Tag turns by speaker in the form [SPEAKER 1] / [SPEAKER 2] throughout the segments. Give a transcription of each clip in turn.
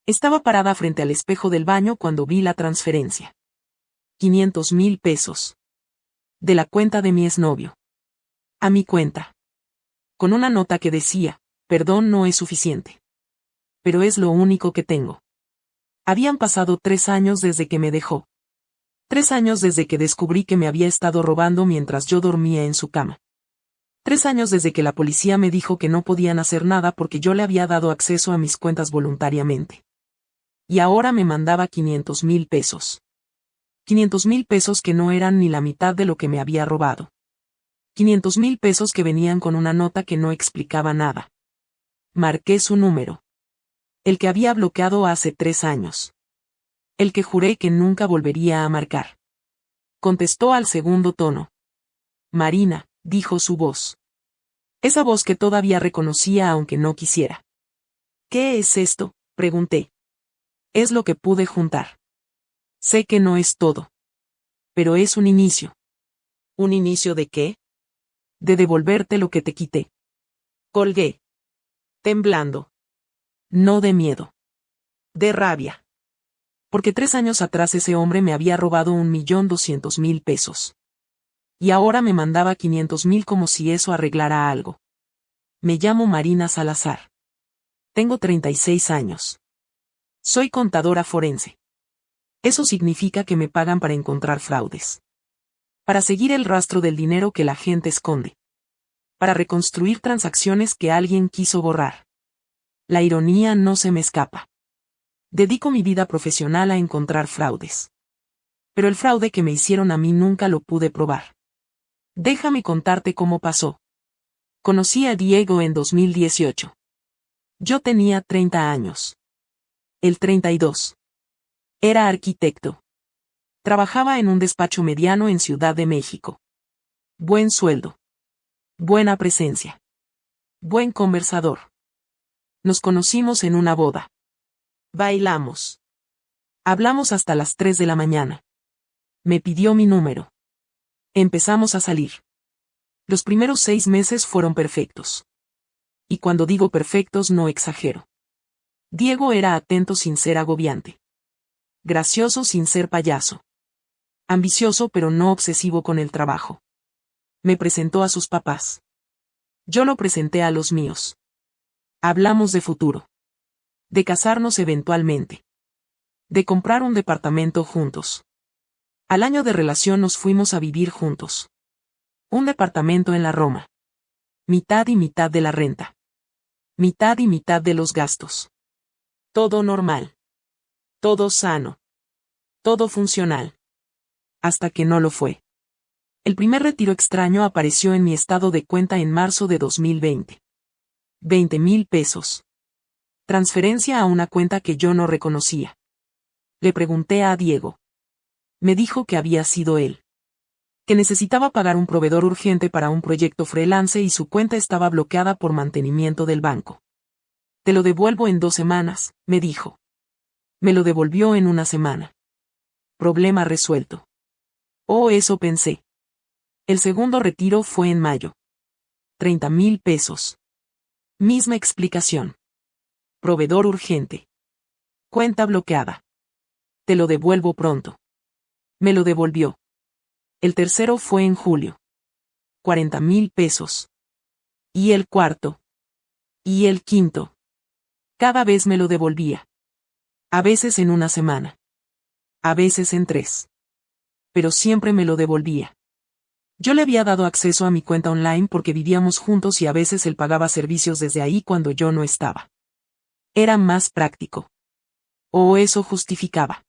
[SPEAKER 1] Estaba parada frente al espejo del baño cuando vi la transferencia. 500,000 pesos. De la cuenta de mi exnovio. A mi cuenta. Con una nota que decía, perdón no es suficiente. Pero es lo único que tengo. Habían pasado 3 años desde que me dejó. 3 años desde que descubrí que me había estado robando mientras yo dormía en su cama. 3 años desde que la policía me dijo que no podían hacer nada porque yo le había dado acceso a mis cuentas voluntariamente. Y ahora me mandaba 500,000 pesos. 500,000 pesos que no eran ni la mitad de lo que me había robado. 500,000 pesos que venían con una nota que no explicaba nada. Marqué su número. El que había bloqueado hace 3 años. El que juré que nunca volvería a marcar. Contestó al segundo tono. Marina, dijo su voz. Esa voz que todavía reconocía aunque no quisiera. ¿Qué es esto?, pregunté. Es lo que pude juntar. Sé que no es todo. Pero es un inicio. ¿Un inicio de qué? De devolverte lo que te quité. Colgué. Temblando. No de miedo. De rabia. Porque 3 años atrás ese hombre me había robado 1,200,000 pesos. Y ahora me mandaba 500,000 como si eso arreglara algo. Me llamo Marina Salazar. Tengo 36 años. Soy contadora forense. Eso significa que me pagan para encontrar fraudes. Para seguir el rastro del dinero que la gente esconde. Para reconstruir transacciones que alguien quiso borrar. La ironía no se me escapa. Dedico mi vida profesional a encontrar fraudes. Pero el fraude que me hicieron a mí nunca lo pude probar. Déjame contarte cómo pasó. Conocí a Diego en 2018. Yo tenía 30 años. Él 32. Era arquitecto. Trabajaba en un despacho mediano en Ciudad de México. Buen sueldo. Buena presencia. Buen conversador. Nos conocimos en una boda. Bailamos. Hablamos hasta las 3 de la mañana. Me pidió mi número. Empezamos a salir. Los primeros 6 meses fueron perfectos. Y cuando digo perfectos no exagero. Diego era atento sin ser agobiante. Gracioso sin ser payaso. Ambicioso pero no obsesivo con el trabajo. Me presentó a sus papás. Yo lo presenté a los míos. Hablamos de futuro. De casarnos eventualmente. De comprar un departamento juntos. Al año de relación nos fuimos a vivir juntos. Un departamento en la Roma. Mitad y mitad de la renta. Mitad y mitad de los gastos. Todo normal. Todo sano. Todo funcional. Hasta que no lo fue. El primer retiro extraño apareció en mi estado de cuenta en marzo de 2020. 20,000 pesos. Transferencia a una cuenta que yo no reconocía. Le pregunté a Diego. Me dijo que había sido él. Que necesitaba pagar un proveedor urgente para un proyecto freelance y su cuenta estaba bloqueada por mantenimiento del banco. Te lo devuelvo en 2 semanas, me dijo. Me lo devolvió en 1 semana. Problema resuelto. Oh, eso pensé. El segundo retiro fue en mayo. 30,000 pesos. Misma explicación. Proveedor urgente. Cuenta bloqueada. Te lo devuelvo pronto. Me lo devolvió. El tercero fue en julio. 40,000 pesos. Y el cuarto. Y el quinto. Cada vez me lo devolvía. A veces en 1 semana. A veces en 3. Pero siempre me lo devolvía. Yo le había dado acceso a mi cuenta online porque vivíamos juntos y a veces él pagaba servicios desde ahí cuando yo no estaba. Era más práctico. O eso justificaba.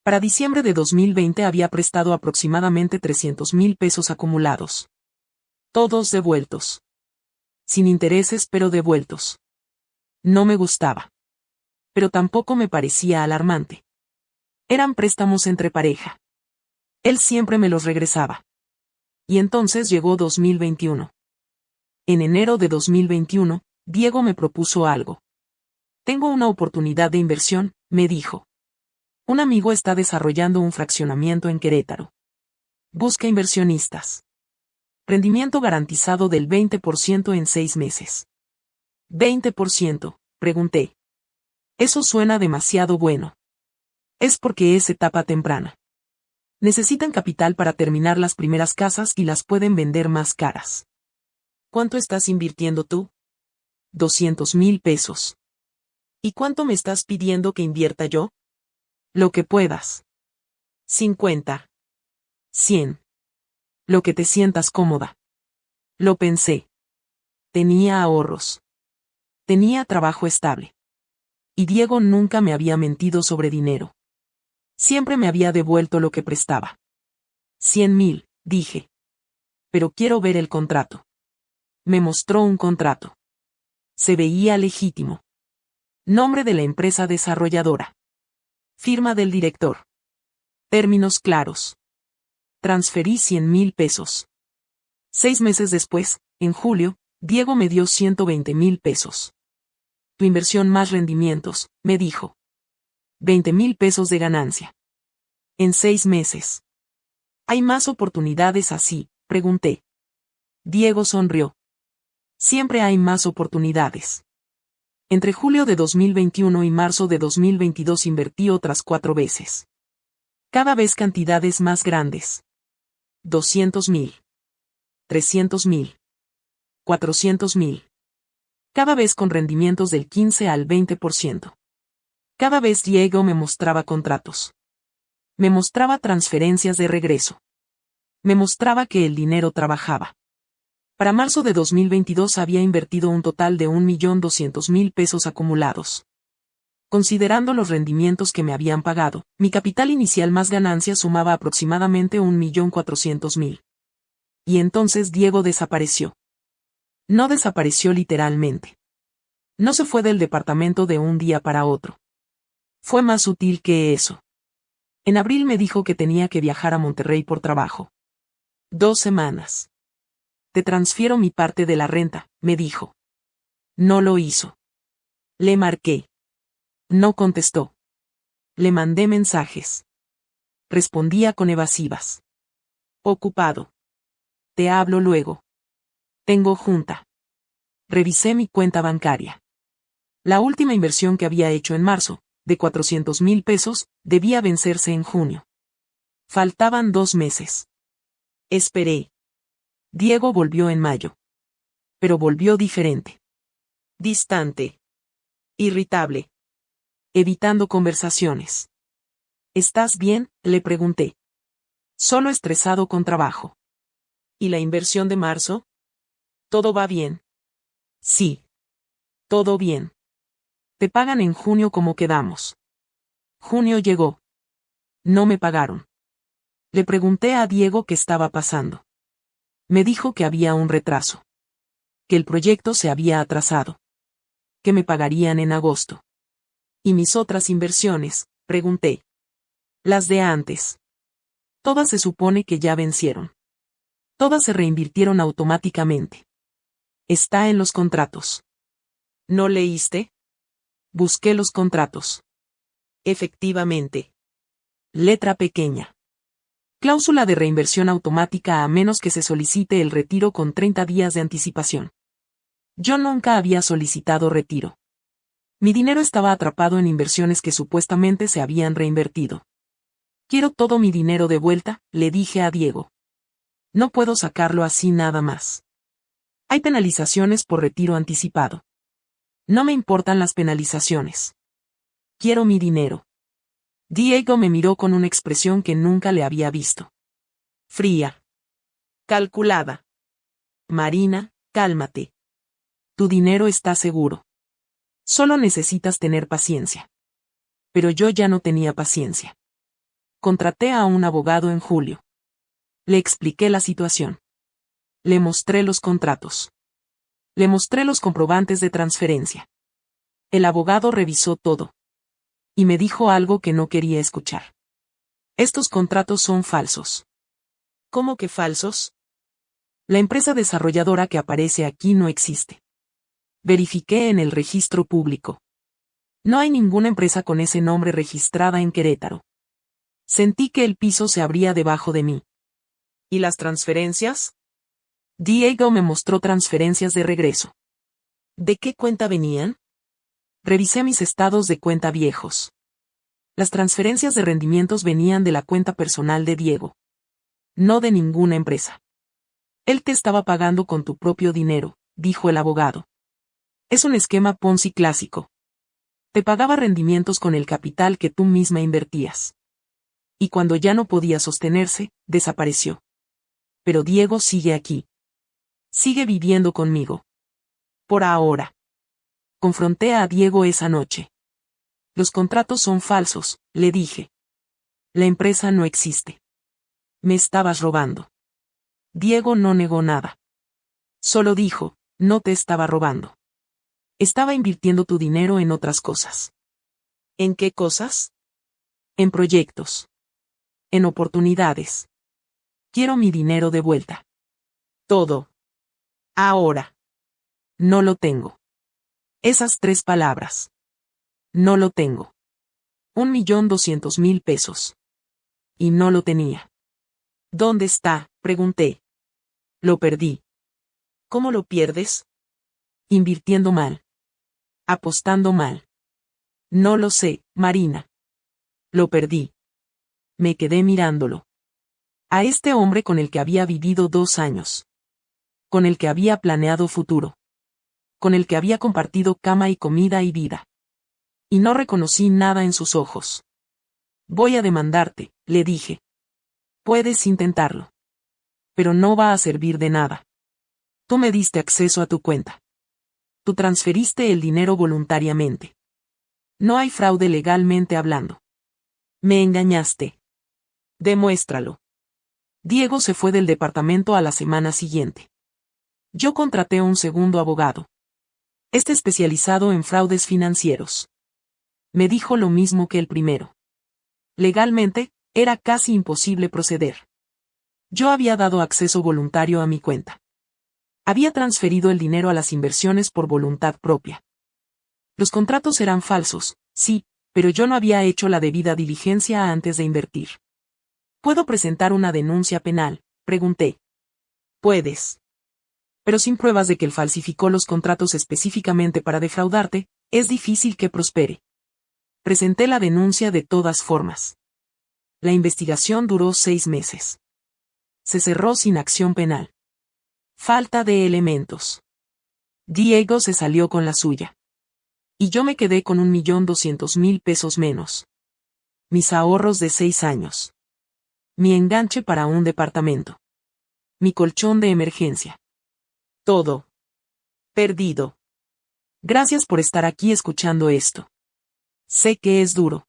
[SPEAKER 1] Para diciembre de 2020 había prestado aproximadamente 300,000 pesos acumulados. Todos devueltos. Sin intereses pero devueltos. No me gustaba. Pero tampoco me parecía alarmante. Eran préstamos entre pareja. Él siempre me los regresaba. Y entonces llegó 2021. En enero de 2021, Diego me propuso algo. Tengo una oportunidad de inversión, me dijo. Un amigo está desarrollando un fraccionamiento en Querétaro. Busca inversionistas. Rendimiento garantizado del 20% en 6 meses. 20%, pregunté. Eso suena demasiado bueno. Es porque es etapa temprana. Necesitan capital para terminar las primeras casas y las pueden vender más caras. ¿Cuánto estás invirtiendo tú? 200,000 pesos. ¿Y cuánto me estás pidiendo que invierta yo? Lo que puedas. 50. 100. Lo que te sientas cómoda. Lo pensé. Tenía ahorros. Tenía trabajo estable. Y Diego nunca me había mentido sobre dinero. Siempre me había devuelto lo que prestaba. 100,000, dije. Pero quiero ver el contrato. Me mostró un contrato. Se veía legítimo. Nombre de la empresa desarrolladora. Firma del director. Términos claros. Transferí 100,000 pesos. 6 meses después, en julio, Diego me dio 120,000 pesos. Tu inversión más rendimientos, me dijo. 20,000 pesos de ganancia. En 6 meses. ¿Hay más oportunidades así?, pregunté. Diego sonrió. Siempre hay más oportunidades. Entre julio de 2021 y marzo de 2022 invertí otras 4 veces. Cada vez cantidades más grandes. 200,000. 300,000. 400,000. Cada vez con rendimientos del 15 al 20%. Cada vez Diego me mostraba contratos. Me mostraba transferencias de regreso. Me mostraba que el dinero trabajaba. Para marzo de 2022 había invertido un total de 1.200.000 pesos acumulados. Considerando los rendimientos que me habían pagado, mi capital inicial más ganancias sumaba aproximadamente 1.400.000. Y entonces Diego desapareció. No desapareció literalmente. No se fue del departamento de un día para otro. Fue más sutil que eso. En abril me dijo que tenía que viajar a Monterrey por trabajo. 2 semanas. Te transfiero mi parte de la renta, me dijo. No lo hizo. Le marqué. No contestó. Le mandé mensajes. Respondía con evasivas. Ocupado. Te hablo luego. Tengo junta. Revisé mi cuenta bancaria. La última inversión que había hecho en marzo, de 400,000 pesos, debía vencerse en junio. Faltaban 2 meses. Esperé. Diego volvió en mayo. Pero volvió diferente. Distante. Irritable. Evitando conversaciones. ¿Estás bien?, le pregunté. Solo estresado con trabajo. ¿Y la inversión de marzo? ¿Todo va bien? Sí. Todo bien. Te pagan en junio como quedamos. Junio llegó. No me pagaron. Le pregunté a Diego qué estaba pasando. Me dijo que había un retraso. Que el proyecto se había atrasado. Que me pagarían en agosto. ¿Y mis otras inversiones?, pregunté. Las de antes. Todas se supone que ya vencieron. Todas se reinvirtieron automáticamente. Está en los contratos. ¿No leíste? Busqué los contratos. Efectivamente. Letra pequeña. Cláusula de reinversión automática a menos que se solicite el retiro con 30 días de anticipación. Yo nunca había solicitado retiro. Mi dinero estaba atrapado en inversiones que supuestamente se habían reinvertido. Quiero todo mi dinero de vuelta, le dije a Diego. No puedo sacarlo así nada más. Hay penalizaciones por retiro anticipado. No me importan las penalizaciones. Quiero mi dinero. Diego me miró con una expresión que nunca le había visto. Fría. Calculada. Marina, cálmate. Tu dinero está seguro. Solo necesitas tener paciencia. Pero yo ya no tenía paciencia. Contraté a un abogado en julio. Le expliqué la situación. Le mostré los contratos. Le mostré los comprobantes de transferencia. El abogado revisó todo. Y me dijo algo que no quería escuchar. Estos contratos son falsos. ¿Cómo que falsos? La empresa desarrolladora que aparece aquí no existe. Verifiqué en el registro público. No hay ninguna empresa con ese nombre registrada en Querétaro. Sentí que el piso se abría debajo de mí. ¿Y las transferencias? Diego me mostró transferencias de regreso. ¿De qué cuenta venían? Revisé mis estados de cuenta viejos. Las transferencias de rendimientos venían de la cuenta personal de Diego. No de ninguna empresa. Él te estaba pagando con tu propio dinero, dijo el abogado. Es un esquema Ponzi clásico. Te pagaba rendimientos con el capital que tú misma invertías. Y cuando ya no podía sostenerse, desapareció. Pero Diego sigue aquí. Sigue viviendo conmigo. Por ahora. Confronté a Diego esa noche. Los contratos son falsos, le dije. La empresa no existe. Me estabas robando. Diego no negó nada. Solo dijo, no te estaba robando. Estaba invirtiendo tu dinero en otras cosas. ¿En qué cosas? En proyectos. En oportunidades. Quiero mi dinero de vuelta. Todo. Ahora. No lo tengo. Esas 3 palabras. No lo tengo. 1.200.000 pesos. Y no lo tenía. ¿Dónde está?, pregunté. Lo perdí. ¿Cómo lo pierdes? Invirtiendo mal. Apostando mal. No lo sé, Marina. Lo perdí. Me quedé mirándolo. A este hombre con el que había vivido 2 años. Con el que había planeado futuro. Con el que había compartido cama y comida y vida. Y no reconocí nada en sus ojos. Voy a demandarte, le dije. Puedes intentarlo. Pero no va a servir de nada. Tú me diste acceso a tu cuenta. Tú transferiste el dinero voluntariamente. No hay fraude legalmente hablando. Me engañaste. Demuéstralo. Diego se fue del departamento a la semana siguiente. Yo contraté un segundo abogado. Este especializado en fraudes financieros. Me dijo lo mismo que el primero. Legalmente, era casi imposible proceder. Yo había dado acceso voluntario a mi cuenta. Había transferido el dinero a las inversiones por voluntad propia. Los contratos eran falsos, sí, pero yo no había hecho la debida diligencia antes de invertir. ¿Puedo presentar una denuncia penal?, pregunté. Puedes. Pero sin pruebas de que él falsificó los contratos específicamente para defraudarte, es difícil que prospere. Presenté la denuncia de todas formas. La investigación duró 6 meses. Se cerró sin acción penal. Falta de elementos. Diego se salió con la suya. Y yo me quedé con 1.200.000 pesos menos. Mis ahorros de 6 años. Mi enganche para un departamento. Mi colchón de emergencia. Todo. Perdido. Gracias por estar aquí escuchando esto. Sé que es duro.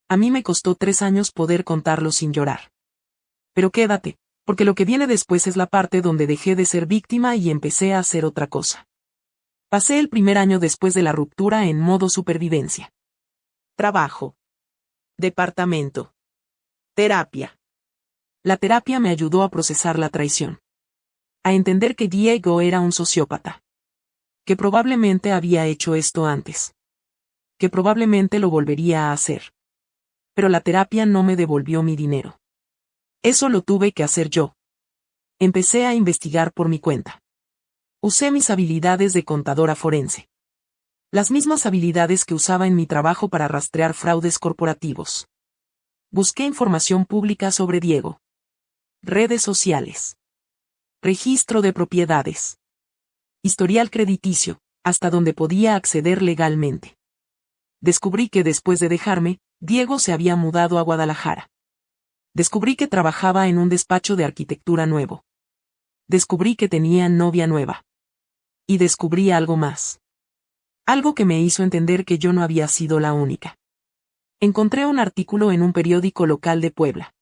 [SPEAKER 1] A mí me costó 3 años poder contarlo sin llorar. Pero quédate, porque lo que viene después es la parte donde dejé de ser víctima y empecé a hacer otra cosa. Pasé el primer año después de la ruptura en modo supervivencia. Trabajo. Departamento. Terapia. La terapia me ayudó a procesar la traición. A entender que Diego era un sociópata. Que probablemente había hecho esto antes. Que probablemente lo volvería a hacer. Pero la terapia no me devolvió mi dinero. Eso lo tuve que hacer yo. Empecé a investigar por mi cuenta. Usé mis habilidades de contadora forense. Las mismas habilidades que usaba en mi trabajo para rastrear fraudes corporativos. Busqué información pública sobre Diego. Redes sociales. Registro de propiedades. Historial crediticio, hasta donde podía acceder legalmente. Descubrí que después de dejarme, Diego se había mudado a Guadalajara. Descubrí que trabajaba en un despacho de arquitectura nuevo. Descubrí que tenía novia nueva. Y descubrí algo más. Algo que me hizo entender que yo no había sido la única. Encontré un artículo en un periódico local de Puebla.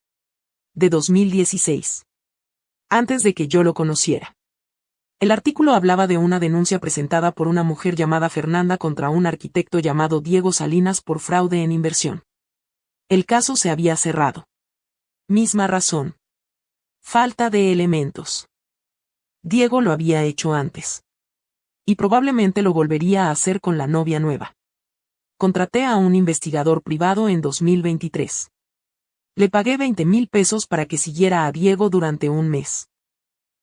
[SPEAKER 1] De 2016. Antes de que yo lo conociera. El artículo hablaba de una denuncia presentada por una mujer llamada Fernanda contra un arquitecto llamado Diego Salinas por fraude en inversión. El caso se había cerrado. Misma razón. Falta de elementos. Diego lo había hecho antes. Y probablemente lo volvería a hacer con la novia nueva. Contraté a un investigador privado en 2023. Le pagué 20.000 pesos para que siguiera a Diego durante un mes.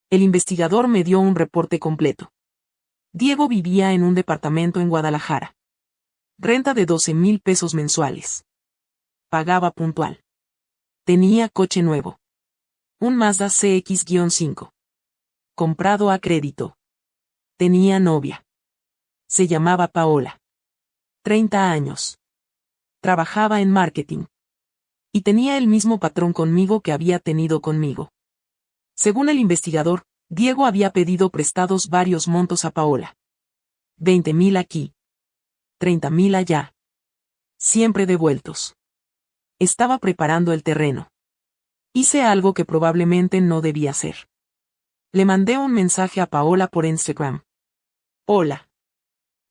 [SPEAKER 1] El investigador me dio un reporte completo. Diego vivía en un departamento en Guadalajara. Renta de 12,000 pesos mensuales. Pagaba puntual. Tenía coche nuevo. Un Mazda CX-5. Comprado a crédito. Tenía novia. Se llamaba Paola. 30 años. Trabajaba en marketing. Y tenía el mismo patrón conmigo que había tenido conmigo. Según el investigador, Diego había pedido prestados varios montos a Paola. 20,000 aquí. 30,000 allá. Siempre devueltos. Estaba preparando el terreno. Hice algo que probablemente no debía hacer. Le mandé un mensaje a Paola por Instagram. Hola.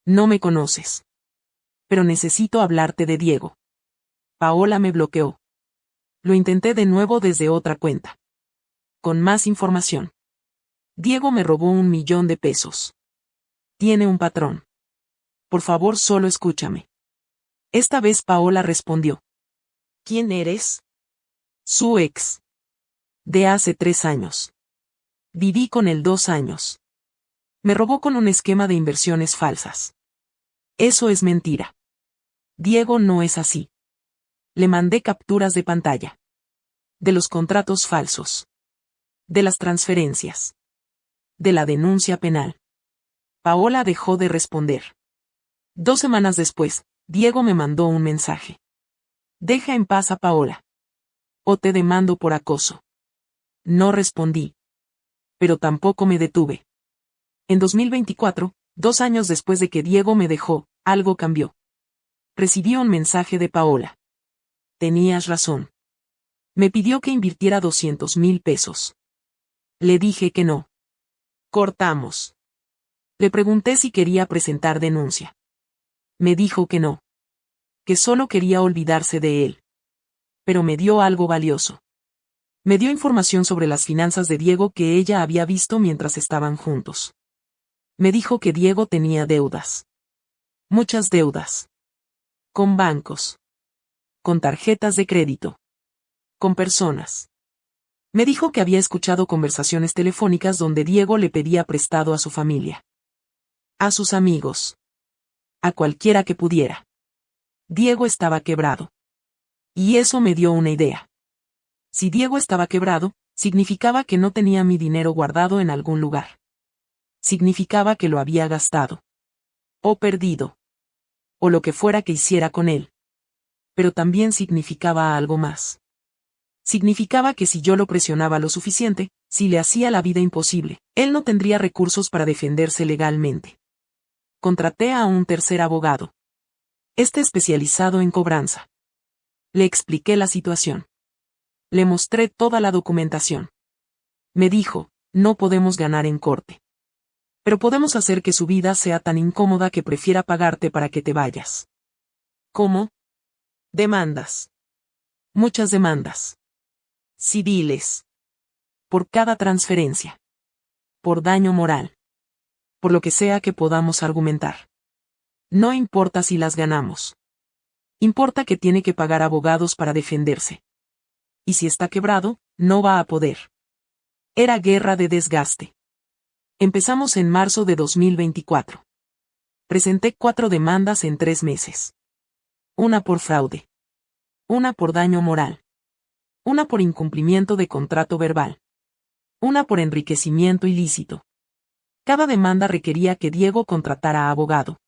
[SPEAKER 1] No me conoces. Pero necesito hablarte de Diego. Paola me bloqueó. Lo intenté de nuevo desde otra cuenta. Con más información. Diego me robó 1,000,000 de pesos. Tiene un patrón. Por favor, solo escúchame. Esta vez Paola respondió. ¿Quién eres? Su ex. De hace 3 años. Viví con él 2 años. Me robó con un esquema de inversiones falsas. Eso es mentira. Diego no es así. Le mandé capturas de pantalla. De los contratos falsos. De las transferencias. De la denuncia penal. Paola dejó de responder. 2 semanas después, Diego me mandó un mensaje. Deja en paz a Paola. O te demando por acoso. No respondí. Pero tampoco me detuve. En 2024, 2 años después de que Diego me dejó, algo cambió. Recibí un mensaje de Paola. Tenías razón. Me pidió que invirtiera 200,000 pesos. Le dije que no. Cortamos. Le pregunté si quería presentar denuncia. Me dijo que no. Que solo quería olvidarse de él. Pero me dio algo valioso. Me dio información sobre las finanzas de Diego que ella había visto mientras estaban juntos. Me dijo que Diego tenía deudas. Muchas deudas. Con bancos. Con tarjetas de crédito. Con personas. Me dijo que había escuchado conversaciones telefónicas donde Diego le pedía prestado a su familia. A sus amigos. A cualquiera que pudiera. Diego estaba quebrado. Y eso me dio una idea. Si Diego estaba quebrado, significaba que no tenía mi dinero guardado en algún lugar. Significaba que lo había gastado. O perdido. O lo que fuera que hiciera con él. Pero también significaba algo más. Significaba que si yo lo presionaba lo suficiente, si le hacía la vida imposible, él no tendría recursos para defenderse legalmente. Contraté a un tercer abogado. Especializado en cobranza. Le expliqué la situación. Le mostré toda la documentación. Me dijo, no podemos ganar en corte. Pero podemos hacer que su vida sea tan incómoda que prefiera pagarte para que te vayas. ¿Cómo? Demandas. Muchas demandas. Civiles. Por cada transferencia. Por daño moral. Por lo que sea que podamos argumentar. No importa si las ganamos. Importa que tiene que pagar abogados para defenderse. Y si está quebrado, no va a poder. Era guerra de desgaste. Empezamos en marzo de 2024. Presenté 4 demandas en 3 meses. Una por fraude. Una por daño moral. Una por incumplimiento de contrato verbal. Una por enriquecimiento ilícito. Cada demanda requería que Diego contratara a abogado.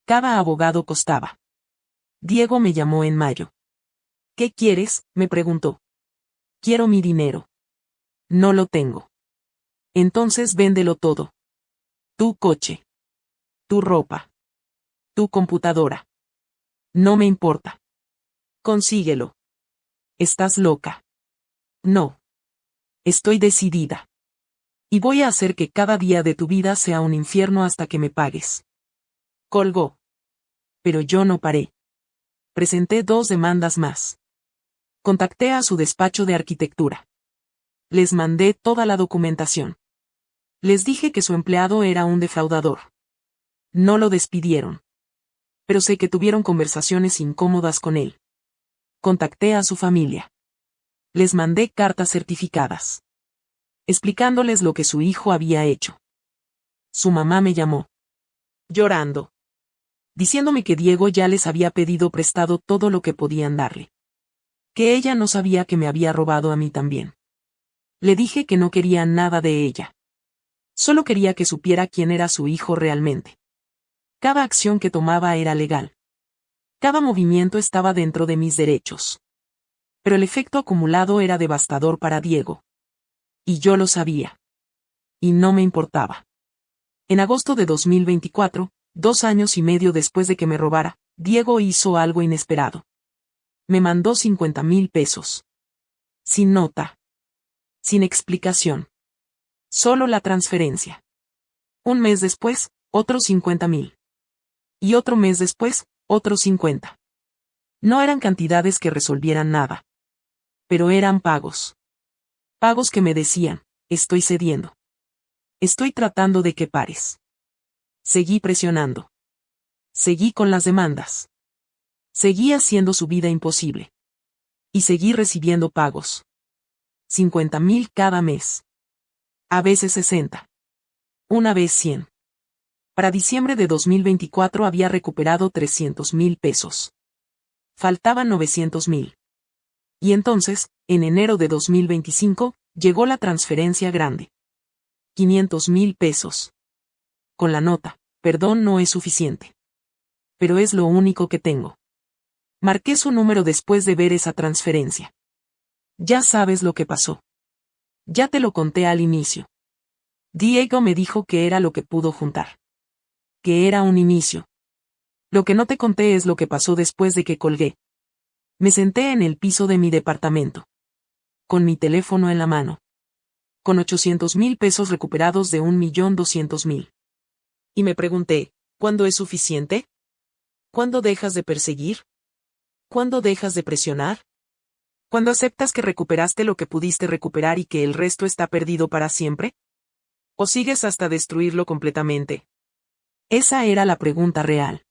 [SPEAKER 1] Cada abogado costaba. Diego me llamó en mayo. ¿Qué quieres?, me preguntó. Quiero mi dinero. No lo tengo. Entonces véndelo todo. Tu coche. Tu ropa. Tu computadora. No me importa. Consíguelo. ¿Estás loca? No. Estoy decidida. Y voy a hacer que cada día de tu vida sea un infierno hasta que me pagues. Colgó. Pero yo no paré. Presenté 2 demandas más. Contacté a su despacho de arquitectura. Les mandé toda la documentación. Les dije que su empleado era un defraudador. No lo despidieron. Pero sé que tuvieron conversaciones incómodas con él. Contacté a su familia. Les mandé cartas certificadas. Explicándoles lo que su hijo había hecho. Su mamá me llamó. Llorando. diciéndome que Diego ya les había pedido prestado todo lo que podían darle. Que ella no sabía que me había robado a mí también. Le dije que no quería nada de ella. Solo quería que supiera quién era su hijo realmente. Cada acción que tomaba era legal. Cada movimiento estaba dentro de mis derechos. Pero el efecto acumulado era devastador para Diego. Y yo lo sabía. Y no me importaba. En agosto de 2024, 2 años y medio después de que me robara, Diego hizo algo inesperado. Me mandó 50,000 pesos. Sin nota. Sin explicación. Solo la transferencia. Un mes después, otros 50,000. Y otro mes después, otros 50. No eran cantidades que resolvieran nada. Pero eran pagos. Pagos que me decían, estoy cediendo. Estoy tratando de que pares. Seguí presionando. Seguí con las demandas. Seguí haciendo su vida imposible. Y seguí recibiendo pagos. 50,000 cada mes. A veces 60. Una vez 100. Para diciembre de 2024 había recuperado 300,000 pesos. Faltaban 900,000. Y entonces, en enero de 2025, llegó la transferencia grande. 500,000 pesos. Con la nota, perdón no es suficiente. Pero es lo único que tengo. Marqué su número después de ver esa transferencia. Ya sabes lo que pasó. Ya te lo conté al inicio. Diego me dijo que era lo que pudo juntar. Que era un inicio. Lo que no te conté es lo que pasó después de que colgué. Me senté en el piso de mi departamento. Con mi teléfono en la mano. Con 800,000 pesos recuperados de 1,200,000. Y me pregunté, ¿cuándo es suficiente? ¿Cuándo dejas de perseguir? ¿Cuándo dejas de presionar? ¿Cuándo aceptas que recuperaste lo que pudiste recuperar y que el resto está perdido para siempre? ¿O sigues hasta destruirlo completamente? Esa era la pregunta real.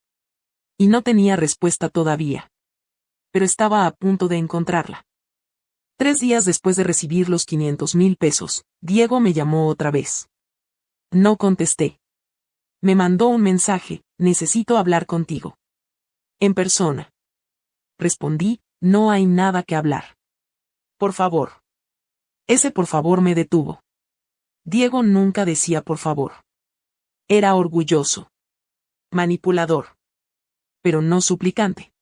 [SPEAKER 1] Y no tenía respuesta todavía. Pero estaba a punto de encontrarla. 3 días después de recibir los 500,000 pesos, Diego me llamó otra vez. No contesté. Me mandó un mensaje, necesito hablar contigo. En persona. Respondí, no hay nada que hablar. Por favor. Ese por favor me detuvo. Diego nunca decía por favor. Era orgulloso. Manipulador. Pero no suplicante.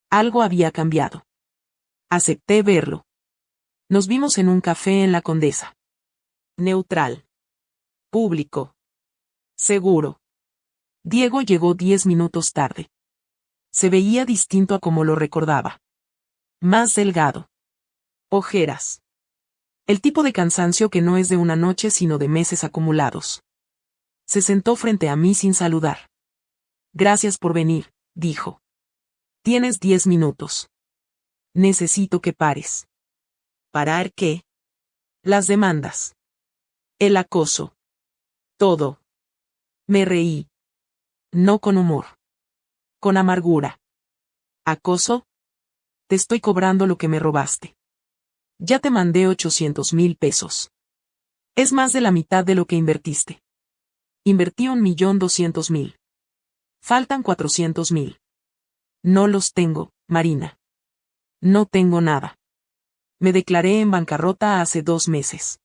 [SPEAKER 1] Algo había cambiado. Acepté verlo. Nos vimos en un café en La Condesa. Neutral. Público. Seguro. Diego llegó 10 minutos tarde. Se veía distinto a como lo recordaba. Más delgado. Ojeras. El tipo de cansancio que no es de una noche sino de meses acumulados. Se sentó frente a mí sin saludar. Gracias por venir, dijo. Tienes 10 minutos. Necesito que pares. ¿Parar qué? Las demandas. El acoso. Todo. Me reí. No con humor. Con amargura. ¿Acoso? Te estoy cobrando lo que me robaste. Ya te mandé 800,000 pesos. Es más de la mitad de lo que invertiste. Invertí 1,200,000. Faltan 400,000. No los tengo, Marina. No tengo nada. Me declaré en bancarrota hace 2 meses.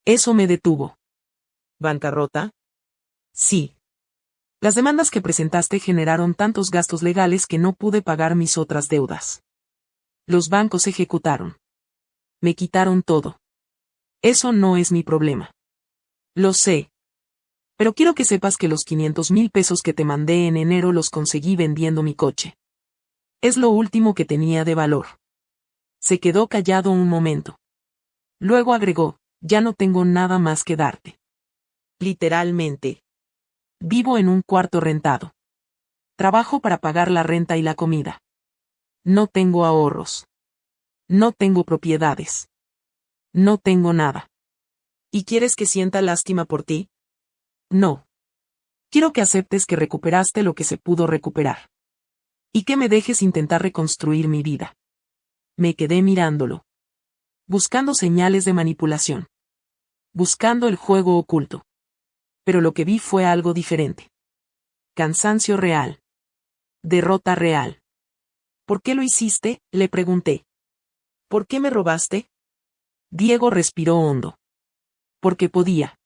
[SPEAKER 1] Eso me detuvo. ¿Bancarrota? Sí. Las demandas que presentaste generaron tantos gastos legales que no pude pagar mis otras deudas. Los bancos ejecutaron. Me quitaron todo. Eso no es mi problema. Lo sé. Pero quiero que sepas que los 500,000 pesos que te mandé en enero los conseguí vendiendo mi coche. Es lo último que tenía de valor. Se quedó callado un momento. Luego agregó, ya no tengo nada más que darte. Literalmente. Vivo en un cuarto rentado. Trabajo para pagar la renta y la comida. No tengo ahorros. No tengo propiedades. No tengo nada. ¿Y quieres que sienta lástima por ti? No. Quiero que aceptes que recuperaste lo que se pudo recuperar. Y que me dejes intentar reconstruir mi vida. Me quedé mirándolo. Buscando señales de manipulación. Buscando el juego oculto. Pero lo que vi fue algo diferente. Cansancio real. Derrota real. ¿Por qué lo hiciste?, le pregunté. ¿Por qué me robaste? Diego respiró hondo. Porque podía.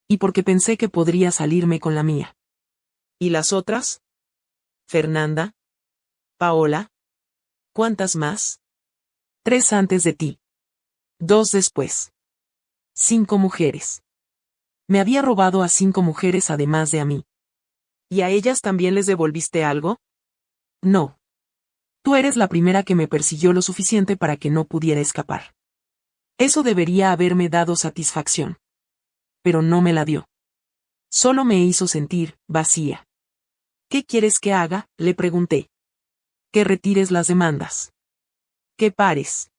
[SPEAKER 1] Y porque pensé que podría salirme con la mía. ¿Y las otras? Fernanda. Paola. ¿Cuántas más? 3 antes de ti. 2 después. 5 mujeres. Me había robado a 5 mujeres además de a mí. ¿Y a ellas también les devolviste algo? No. Tú eres la primera que me persiguió lo suficiente para que no pudiera escapar. Eso debería haberme dado satisfacción. Pero no me la dio. Solo me hizo sentir vacía. ¿Qué quieres que haga?, le pregunté. Que retires las demandas. Que pares.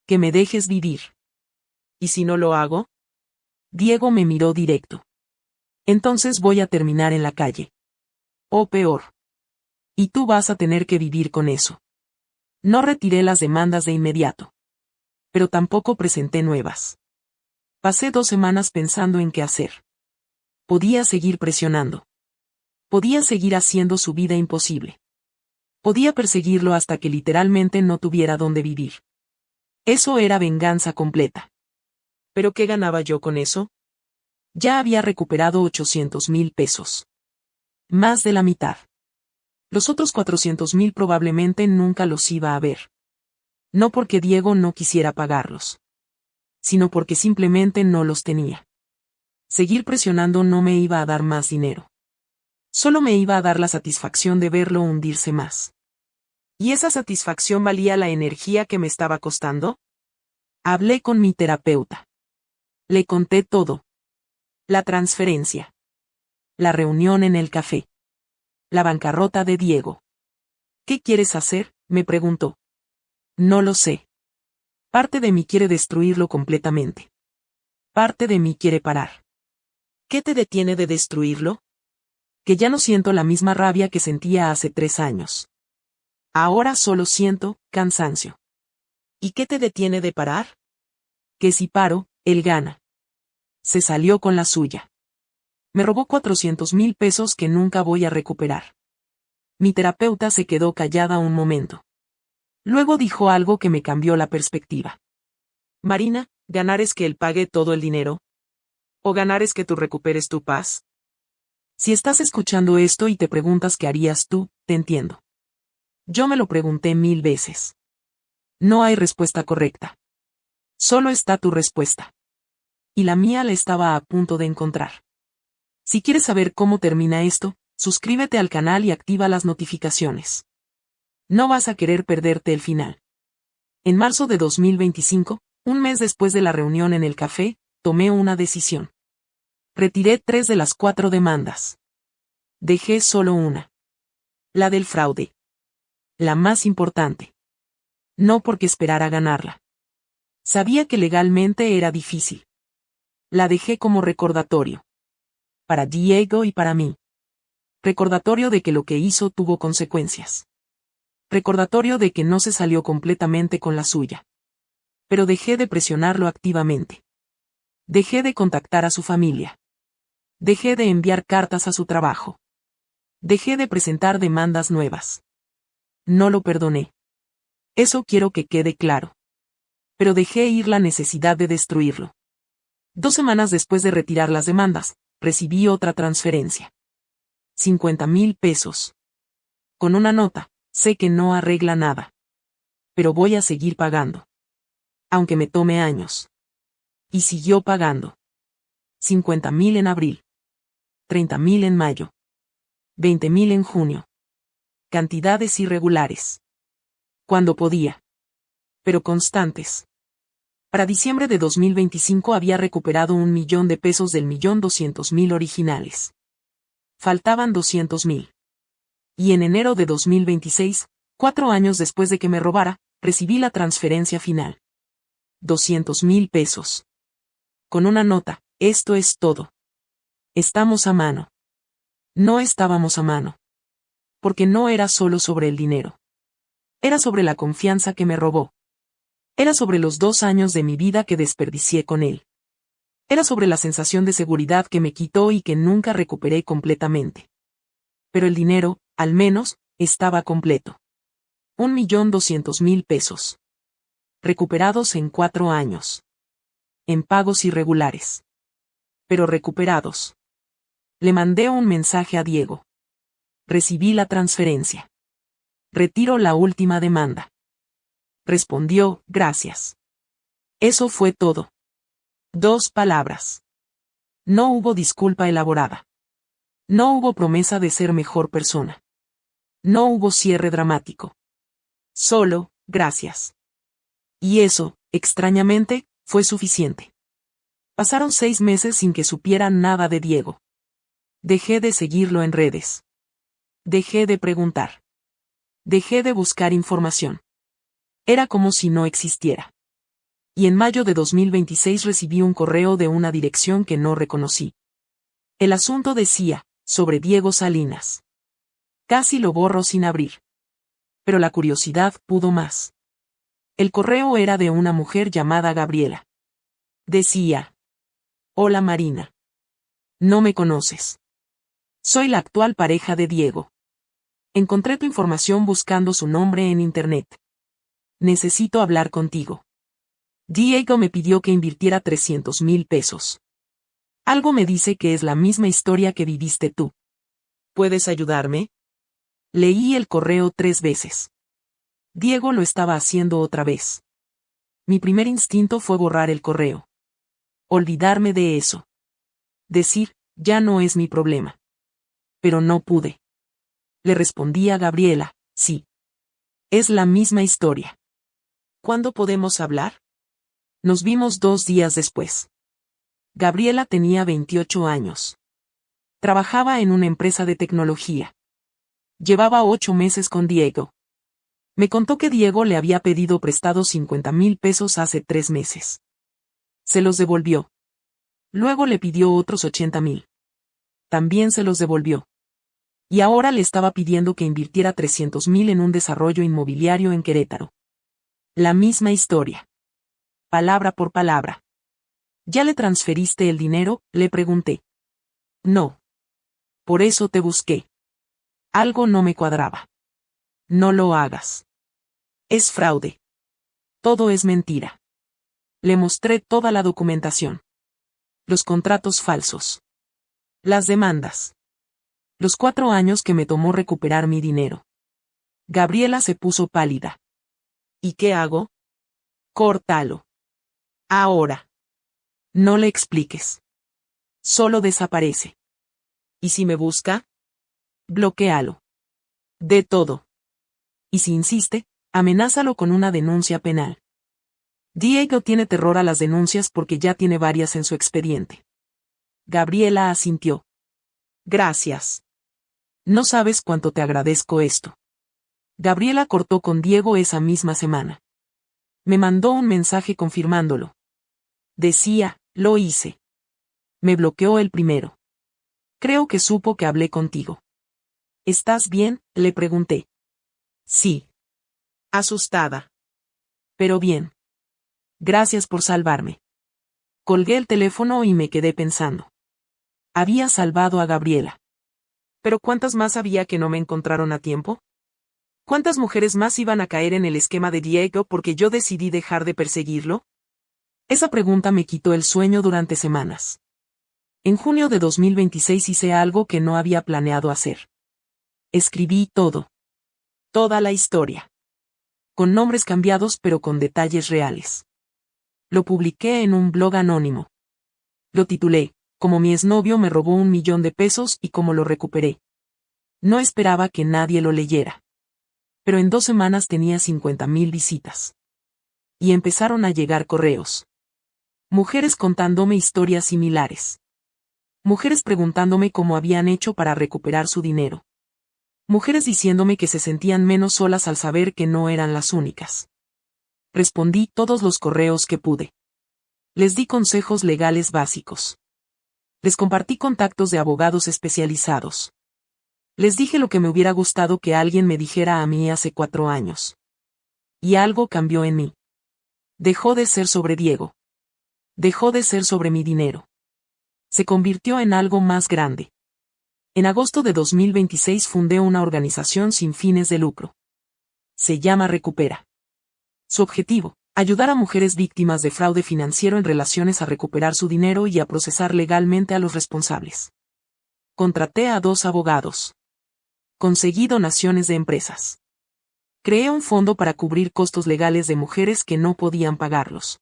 [SPEAKER 1] Que me dejes vivir. ¿Y si no lo hago? Diego me miró directo. Entonces voy a terminar en la calle. O peor. Y tú vas a tener que vivir con eso. No retiré las demandas de inmediato. Pero tampoco presenté nuevas. Pasé 2 semanas pensando en qué hacer. Podía seguir presionando. Podía seguir haciendo su vida imposible. Podía perseguirlo hasta que literalmente no tuviera dónde vivir. Eso era venganza completa. ¿Pero qué ganaba yo con eso? Ya había recuperado 800,000 pesos. Más de la mitad. Los otros 400,000 probablemente nunca los iba a ver. No porque Diego no quisiera pagarlos. Sino porque simplemente no los tenía. Seguir presionando no me iba a dar más dinero. Solo me iba a dar la satisfacción de verlo hundirse más. ¿Y esa satisfacción valía la energía que me estaba costando? Hablé con mi terapeuta. Le conté todo. La transferencia. La reunión en el café. La bancarrota de Diego. ¿Qué quieres hacer?, me preguntó. No lo sé. Parte de mí quiere destruirlo completamente. Parte de mí quiere parar. ¿Qué te detiene de destruirlo? Que ya no siento la misma rabia que sentía hace 3 años. Ahora solo siento cansancio. ¿Y qué te detiene de parar? Que si paro, él gana. Se salió con la suya. Me robó 400,000 pesos que nunca voy a recuperar. Mi terapeuta se quedó callada un momento. Luego dijo algo que me cambió la perspectiva. Marina, ¿ganar es que él pague todo el dinero? ¿O ganar es que tú recuperes tu paz? Si estás escuchando esto y te preguntas qué harías tú, te entiendo. Yo me lo pregunté 1000 veces. No hay respuesta correcta. Solo está tu respuesta. Y la mía la estaba a punto de encontrar. Si quieres saber cómo termina esto, suscríbete al canal y activa las notificaciones. No vas a querer perderte el final. En marzo de 2025, un mes después de la reunión en el café, tomé una decisión. Retiré 3 de las 4 demandas. Dejé solo una. La del fraude. La más importante. No porque esperara ganarla. Sabía que legalmente era difícil. La dejé como recordatorio. Para Diego y para mí. Recordatorio de que lo que hizo tuvo consecuencias. Recordatorio de que no se salió completamente con la suya. Pero dejé de presionarlo activamente. Dejé de contactar a su familia. Dejé de enviar cartas a su trabajo. Dejé de presentar demandas nuevas. No lo perdoné. Eso quiero que quede claro. Pero dejé ir la necesidad de destruirlo. 2 semanas después de retirar las demandas, recibí otra transferencia. 50,000 pesos. Con una nota, sé que no arregla nada. Pero voy a seguir pagando. Aunque me tome años. Y siguió pagando. 50,000 en abril. 30,000 en mayo. 20,000 en junio. Cantidades irregulares. Cuando podía. Pero constantes. Para diciembre de 2025 había recuperado 1,000,000 de pesos del 1,200,000 originales. Faltaban 200,000. Y en enero de 2026, 4 años después de que me robara, recibí la transferencia final. 200,000 pesos. Con una nota, esto es todo. Estamos a mano. No estábamos a mano. Porque no era solo sobre el dinero. Era sobre la confianza que me robó. Era sobre los 2 años de mi vida que desperdicié con él. Era sobre la sensación de seguridad que me quitó y que nunca recuperé completamente. Pero el dinero, Al menos, estaba completo. 1.200.000 pesos. Recuperados en 4 años. En pagos irregulares. Pero recuperados. Le mandé un mensaje a Diego. Recibí la transferencia. Retiro la última demanda. Respondió, gracias. Eso fue todo. 2 palabras. No hubo disculpa elaborada. No hubo promesa de ser mejor persona. No hubo cierre dramático. Solo, gracias. Y eso, extrañamente, fue suficiente. Pasaron 6 meses sin que supieran nada de Diego. Dejé de seguirlo en redes. Dejé de preguntar. Dejé de buscar información. Era como si no existiera. Y en mayo de 2026 recibí un correo de una dirección que no reconocí. El asunto decía, sobre Diego Salinas. Casi lo borro sin abrir. Pero la curiosidad pudo más. El correo era de una mujer llamada Gabriela. Decía: Hola Marina. No me conoces. Soy la actual pareja de Diego. Encontré tu información buscando su nombre en internet. Necesito hablar contigo. Diego me pidió que invirtiera 300.000 pesos. Algo me dice que es la misma historia que viviste tú. ¿Puedes ayudarme? Leí el correo 3 veces. Diego lo estaba haciendo otra vez. Mi primer instinto fue borrar el correo. Olvidarme de eso. Decir, ya no es mi problema. Pero no pude. Le respondí a Gabriela, sí. Es la misma historia. ¿Cuándo podemos hablar? Nos vimos 2 días después. Gabriela tenía 28 años. Trabajaba en una empresa de tecnología. Llevaba 8 meses con Diego. Me contó que Diego le había pedido prestado 50.000 pesos hace 3 meses. Se los devolvió. Luego le pidió otros 80.000. También se los devolvió. Y ahora le estaba pidiendo que invirtiera 300.000 en un desarrollo inmobiliario en Querétaro. La misma historia. Palabra por palabra. ¿Ya le transferiste el dinero?, le pregunté. No. Por eso te busqué. Algo no me cuadraba. No lo hagas. Es fraude. Todo es mentira. Le mostré toda la documentación. Los contratos falsos. Las demandas. Los 4 años que me tomó recuperar mi dinero. Gabriela se puso pálida. ¿Y qué hago? Córtalo. Ahora. No le expliques. Solo desaparece. ¿Y si me busca? Bloquéalo. De todo. Y si insiste, amenázalo con una denuncia penal. Diego tiene terror a las denuncias porque ya tiene varias en su expediente. Gabriela asintió. Gracias. No sabes cuánto te agradezco esto. Gabriela cortó con Diego esa misma semana. Me mandó un mensaje confirmándolo. Decía, lo hice. Me bloqueó el primero. Creo que supo que hablé contigo. ¿Estás bien?, le pregunté. Sí. Asustada. Pero bien. Gracias por salvarme. Colgué el teléfono y me quedé pensando. Había salvado a Gabriela. ¿Pero cuántas más había que no me encontraron a tiempo? ¿Cuántas mujeres más iban a caer en el esquema de Diego porque yo decidí dejar de perseguirlo? Esa pregunta me quitó el sueño durante semanas. En junio de 2026 hice algo que no había planeado hacer. Escribí todo. Toda la historia. Con nombres cambiados pero con detalles reales. Lo publiqué en un blog anónimo. Lo titulé, Como mi exnovio me robó 1.000.000 de pesos y cómo lo recuperé. No esperaba que nadie lo leyera. Pero en 2 semanas tenía 50.000 visitas. Y empezaron a llegar correos. Mujeres contándome historias similares. Mujeres preguntándome cómo habían hecho para recuperar su dinero. Mujeres diciéndome que se sentían menos solas al saber que no eran las únicas. Respondí todos los correos que pude. Les di consejos legales básicos. Les compartí contactos de abogados especializados. Les dije lo que me hubiera gustado que alguien me dijera a mí hace 4 años. Y algo cambió en mí. Dejó de ser sobre Diego. Dejó de ser sobre mi dinero. Se convirtió en algo más grande. En agosto de 2026 fundé una organización sin fines de lucro. Se llama Recupera. Su objetivo: ayudar a mujeres víctimas de fraude financiero en relaciones a recuperar su dinero y a procesar legalmente a los responsables. Contraté a 2 abogados. Conseguí donaciones de empresas. Creé un fondo para cubrir costos legales de mujeres que no podían pagarlos.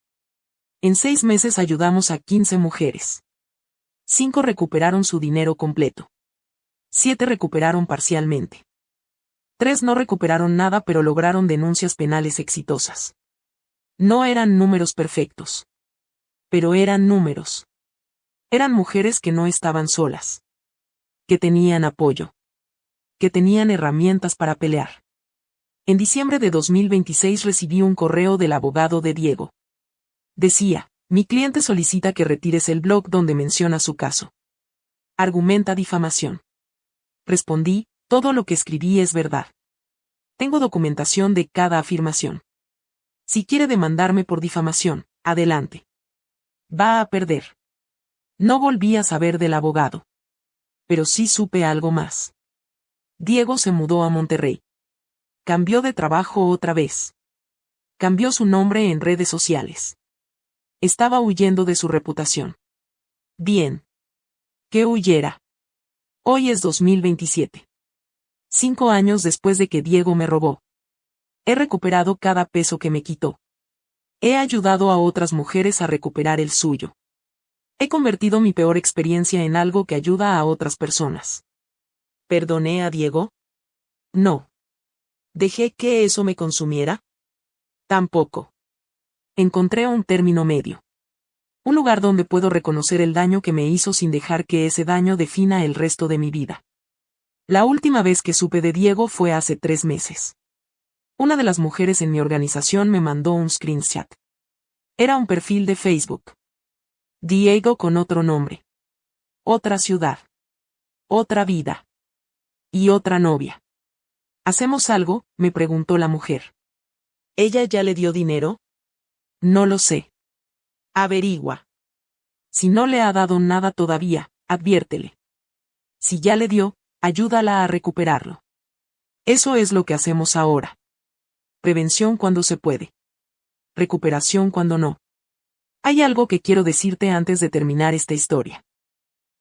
[SPEAKER 1] En 6 meses ayudamos a 15 mujeres. 5 recuperaron su dinero completo. 7 recuperaron parcialmente. 3 no recuperaron nada pero lograron denuncias penales exitosas. No eran números perfectos. Pero eran números. Eran mujeres que no estaban solas. Que tenían apoyo. Que tenían herramientas para pelear. En diciembre de 2026 recibí un correo del abogado de Diego. Decía: mi cliente solicita que retires el blog donde menciona su caso. Argumenta difamación. Respondí: todo lo que escribí es verdad. Tengo documentación de cada afirmación. Si quiere demandarme por difamación, adelante. Va a perder. No volví a saber del abogado. Pero sí supe algo más. Diego se mudó a Monterrey. Cambió de trabajo otra vez. Cambió su nombre en redes sociales. Estaba huyendo de su reputación. Bien. Que huyera. Hoy es 2027. 5 años después de que Diego me robó. He recuperado cada peso que me quitó. He ayudado a otras mujeres a recuperar el suyo. He convertido mi peor experiencia en algo que ayuda a otras personas. ¿Perdoné a Diego? No. ¿Dejé que eso me consumiera? Tampoco. Encontré un término medio. Un lugar donde puedo reconocer el daño que me hizo sin dejar que ese daño defina el resto de mi vida. La última vez que supe de Diego fue hace 3 meses. Una de las mujeres en mi organización me mandó un screenshot. Era un perfil de Facebook. Diego con otro nombre. Otra ciudad. Otra vida. Y otra novia. ¿Hacemos algo?, me preguntó la mujer. ¿Ella ya le dio dinero? No lo sé. Averigua. Si no le ha dado nada todavía, adviértele. Si ya le dio, ayúdala a recuperarlo. Eso es lo que hacemos ahora. Prevención cuando se puede. Recuperación cuando no. Hay algo que quiero decirte antes de terminar esta historia.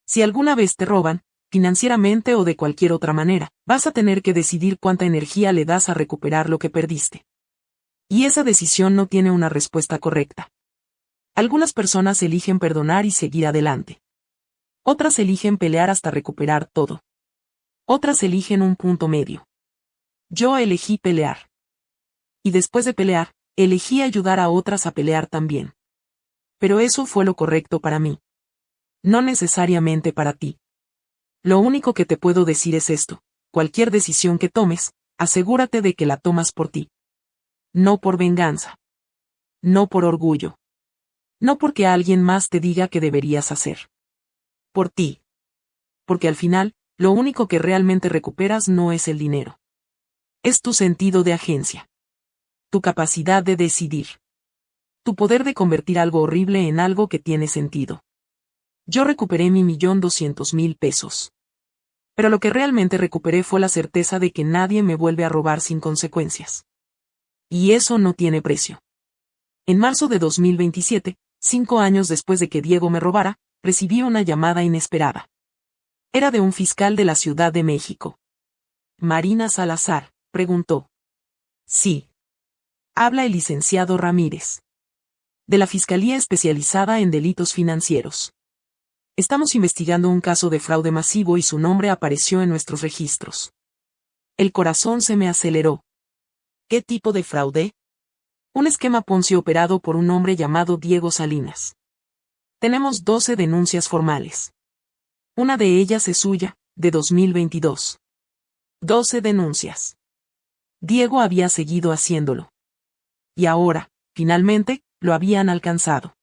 [SPEAKER 1] Si alguna vez te roban, financieramente o de cualquier otra manera, vas a tener que decidir cuánta energía le das a recuperar lo que perdiste. Y esa decisión no tiene una respuesta correcta. Algunas personas eligen perdonar y seguir adelante. Otras eligen pelear hasta recuperar todo. Otras eligen un punto medio. Yo elegí pelear. Y después de pelear, elegí ayudar a otras a pelear también. Pero eso fue lo correcto para mí. No necesariamente para ti. Lo único que te puedo decir es esto: cualquier decisión que tomes, asegúrate de que la tomas por ti. No por venganza. No por orgullo. No porque alguien más te diga que deberías hacer. Por ti. Porque al final, lo único que realmente recuperas no es el dinero. Es tu sentido de agencia. Tu capacidad de decidir. Tu poder de convertir algo horrible en algo que tiene sentido. Yo recuperé mi $1.200.000. Pero lo que realmente recuperé fue la certeza de que nadie me vuelve a robar sin consecuencias. Y eso no tiene precio. En marzo de 2027, 5 años después de que Diego me robara, recibí una llamada inesperada. Era de un fiscal de la Ciudad de México. Marina Salazar, preguntó. Sí. Habla el licenciado Ramírez. De la Fiscalía Especializada en Delitos Financieros. Estamos investigando un caso de fraude masivo y su nombre apareció en nuestros registros. El corazón se me aceleró. ¿Qué tipo de fraude? Un esquema Ponzi operado por un hombre llamado Diego Salinas. Tenemos 12 denuncias formales. Una de ellas es suya, de 2022. 12 denuncias. Diego había seguido haciéndolo. Y ahora, finalmente, lo habían alcanzado.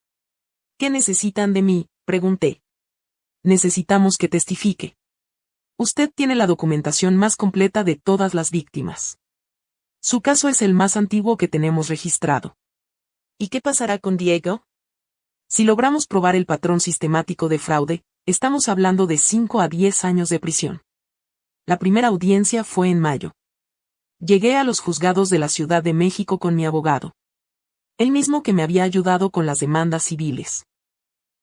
[SPEAKER 1] ¿Qué necesitan de mí?, pregunté. Necesitamos que testifique. Usted tiene la documentación más completa de todas las víctimas. Su caso es el más antiguo que tenemos registrado. ¿Y qué pasará con Diego? Si logramos probar el patrón sistemático de fraude, Estamos hablando de 5 a 10 años de prisión. La primera audiencia fue en mayo. Llegué a los juzgados de la Ciudad de México con mi abogado. El mismo que me había ayudado con las demandas civiles.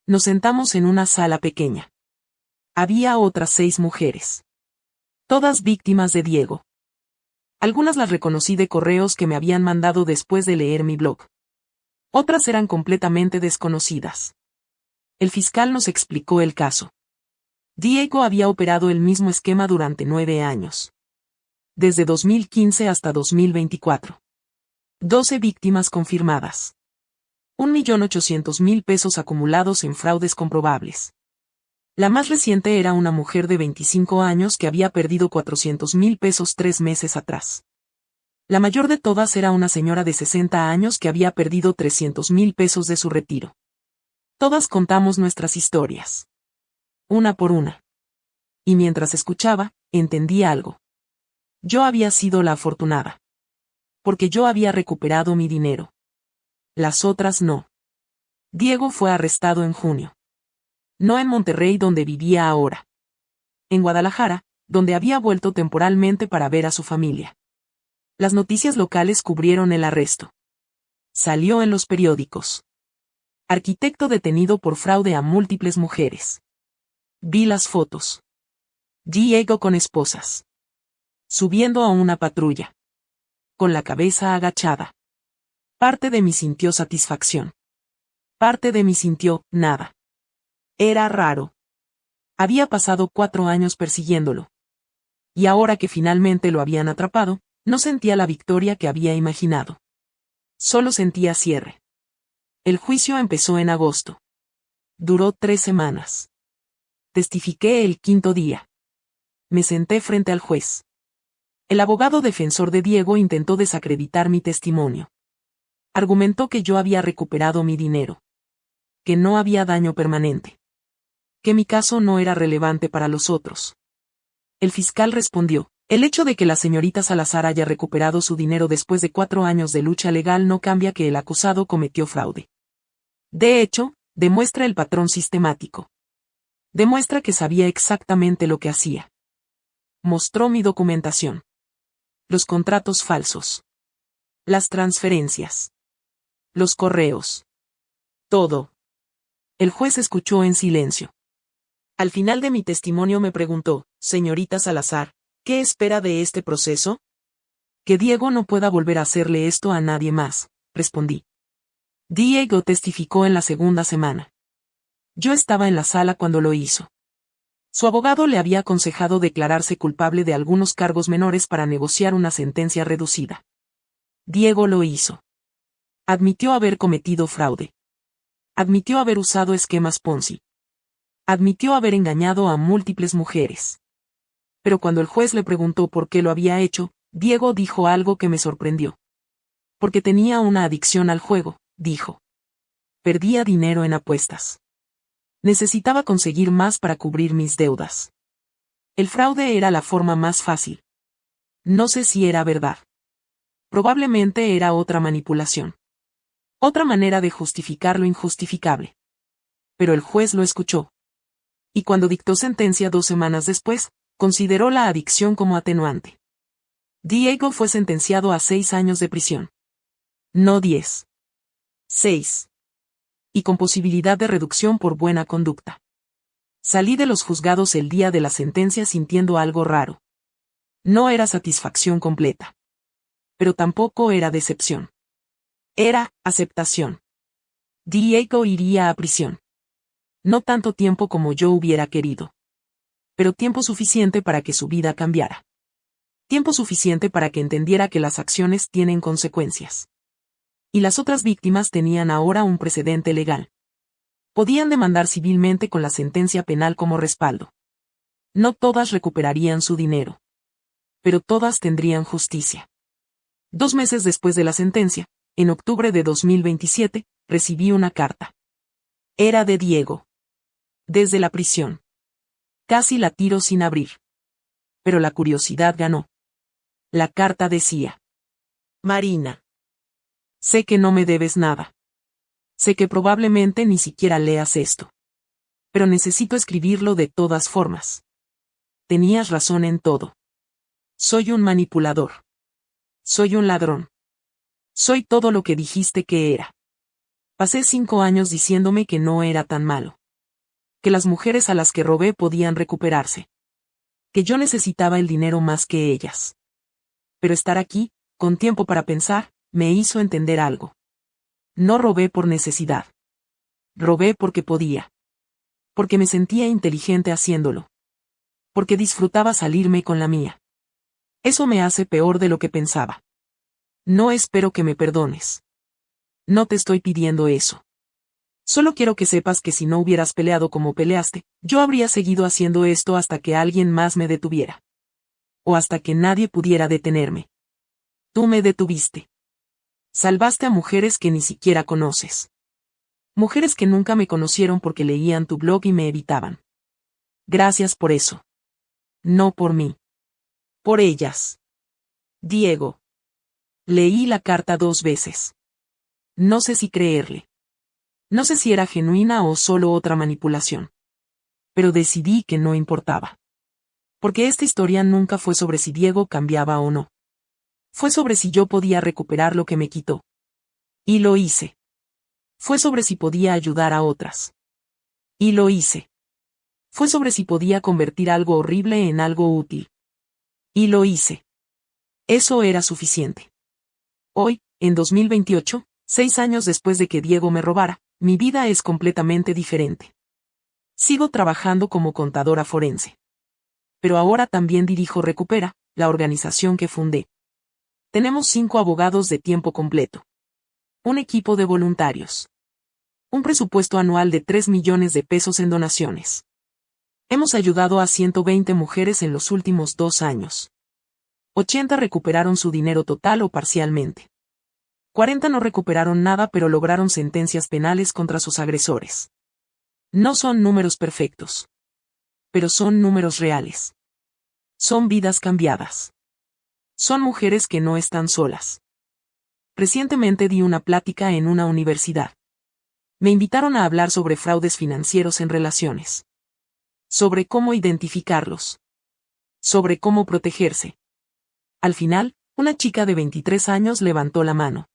[SPEAKER 1] Nos sentamos en una sala pequeña. Había otras 6 mujeres. Todas víctimas de Diego. Algunas las reconocí de correos que me habían mandado después de leer mi blog. Otras eran completamente desconocidas. El fiscal nos explicó el caso. Diego había operado el mismo esquema durante 9 años. Desde 2015 hasta 2024. 12 víctimas confirmadas. 1.800.000 pesos acumulados en fraudes comprobables. La más reciente era una mujer de 25 años que había perdido 400.000 pesos 3 meses atrás. La mayor de todas era una señora de 60 años que había perdido 300.000 pesos de su retiro. Todas contamos nuestras historias. Una por una. Y mientras escuchaba, entendí algo. Yo había sido la afortunada. Porque yo había recuperado mi dinero. Las otras no. Diego fue arrestado en junio. No en Monterrey donde vivía ahora. En Guadalajara, donde había vuelto temporalmente para ver a su familia. Las noticias locales cubrieron el arresto. Salió en los periódicos. Arquitecto detenido por fraude a múltiples mujeres. Vi las fotos. Diego con esposas. Subiendo a una patrulla. Con la cabeza agachada. Parte de mí sintió satisfacción. Parte de mí sintió nada. Era raro. Había pasado 4 años persiguiéndolo. Y ahora que finalmente lo habían atrapado, no sentía la victoria que había imaginado. Solo sentía cierre. El juicio empezó en agosto. Duró 3 semanas. Testifiqué el 5º día. Me senté frente al juez. El abogado defensor de Diego intentó desacreditar mi testimonio. Argumentó que yo había recuperado mi dinero. Que no había daño permanente. Que mi caso no era relevante para los otros. El fiscal respondió, el hecho de que la señorita Salazar haya recuperado su dinero después de 4 años de lucha legal no cambia que el acusado cometió fraude. De hecho, demuestra el patrón sistemático. Demuestra que sabía exactamente lo que hacía. Mostró mi documentación. Los contratos falsos. Las transferencias. Los correos. Todo. El juez escuchó en silencio. Al final de mi testimonio me preguntó, señorita Salazar, ¿qué espera de este proceso? Que Diego no pueda volver a hacerle esto a nadie más, respondí. Diego testificó en la 2ª semana. Yo estaba en la sala cuando lo hizo. Su abogado le había aconsejado declararse culpable de algunos cargos menores para negociar una sentencia reducida. Diego lo hizo. Admitió haber cometido fraude. Admitió haber usado esquemas Ponzi. Admitió haber engañado a múltiples mujeres. Pero cuando el juez le preguntó por qué lo había hecho, Diego dijo algo que me sorprendió. Porque tenía una adicción al juego, dijo. Perdía dinero en apuestas. Necesitaba conseguir más para cubrir mis deudas. El fraude era la forma más fácil. No sé si era verdad. Probablemente era otra manipulación. Otra manera de justificar lo injustificable. Pero el juez lo escuchó. Y cuando dictó sentencia 2 semanas después, consideró la adicción como atenuante. Diego fue sentenciado a 6 años de prisión. No 10. 6. Y con posibilidad de reducción por buena conducta. Salí de los juzgados el día de la sentencia sintiendo algo raro. No era satisfacción completa. Pero tampoco era decepción. Era aceptación. Diego iría a prisión. No tanto tiempo como yo hubiera querido. Pero tiempo suficiente para que su vida cambiara. Tiempo suficiente para que entendiera que las acciones tienen consecuencias. Y las otras víctimas tenían ahora un precedente legal. Podían demandar civilmente con la sentencia penal como respaldo. No todas recuperarían su dinero. Pero todas tendrían justicia. 2 meses después de la sentencia, en octubre de 2027, recibí una carta. Era de Diego. Desde la prisión. Casi la tiro sin abrir. Pero la curiosidad ganó. La carta decía: Marina. Sé que no me debes nada. Sé que probablemente ni siquiera leas esto. Pero necesito escribirlo de todas formas. Tenías razón en todo. Soy un manipulador. Soy un ladrón. Soy todo lo que dijiste que era. Pasé 5 años diciéndome que no era tan malo. Que las mujeres a las que robé podían recuperarse. Que yo necesitaba el dinero más que ellas. Pero estar aquí, con tiempo para pensar, me hizo entender algo. No robé por necesidad. Robé porque podía. Porque me sentía inteligente haciéndolo. Porque disfrutaba salirme con la mía. Eso me hace peor de lo que pensaba. No espero que me perdones. No te estoy pidiendo eso. Solo quiero que sepas que si no hubieras peleado como peleaste, yo habría seguido haciendo esto hasta que alguien más me detuviera. O hasta que nadie pudiera detenerme. Tú me detuviste. Salvaste a mujeres que ni siquiera conoces. Mujeres que nunca me conocieron porque leían tu blog y me evitaban. Gracias por eso. No por mí. Por ellas. Diego. Leí la carta 2 veces. No sé si creerle. No sé si era genuina o solo otra manipulación. Pero decidí que no importaba. Porque esta historia nunca fue sobre si Diego cambiaba o no. Fue sobre si yo podía recuperar lo que me quitó. Y lo hice. Fue sobre si podía ayudar a otras. Y lo hice. Fue sobre si podía convertir algo horrible en algo útil. Y lo hice. Eso era suficiente. Hoy, en 2028, 6 años después de que Diego me robara, mi vida es completamente diferente. Sigo trabajando como contadora forense. Pero ahora también dirijo Recupera, la organización que fundé. Tenemos 5 abogados de tiempo completo. Un equipo de voluntarios. Un presupuesto anual de 3 millones de pesos en donaciones. Hemos ayudado a 120 mujeres en los últimos 2 años. 80 recuperaron su dinero total o parcialmente. 40 no recuperaron nada pero lograron sentencias penales contra sus agresores. No son números perfectos. Pero son números reales. Son vidas cambiadas. Son mujeres que no están solas. Recientemente di una plática en una universidad. Me invitaron a hablar sobre fraudes financieros en relaciones. Sobre cómo identificarlos. Sobre cómo protegerse. Al final, una chica de 23 años levantó la mano.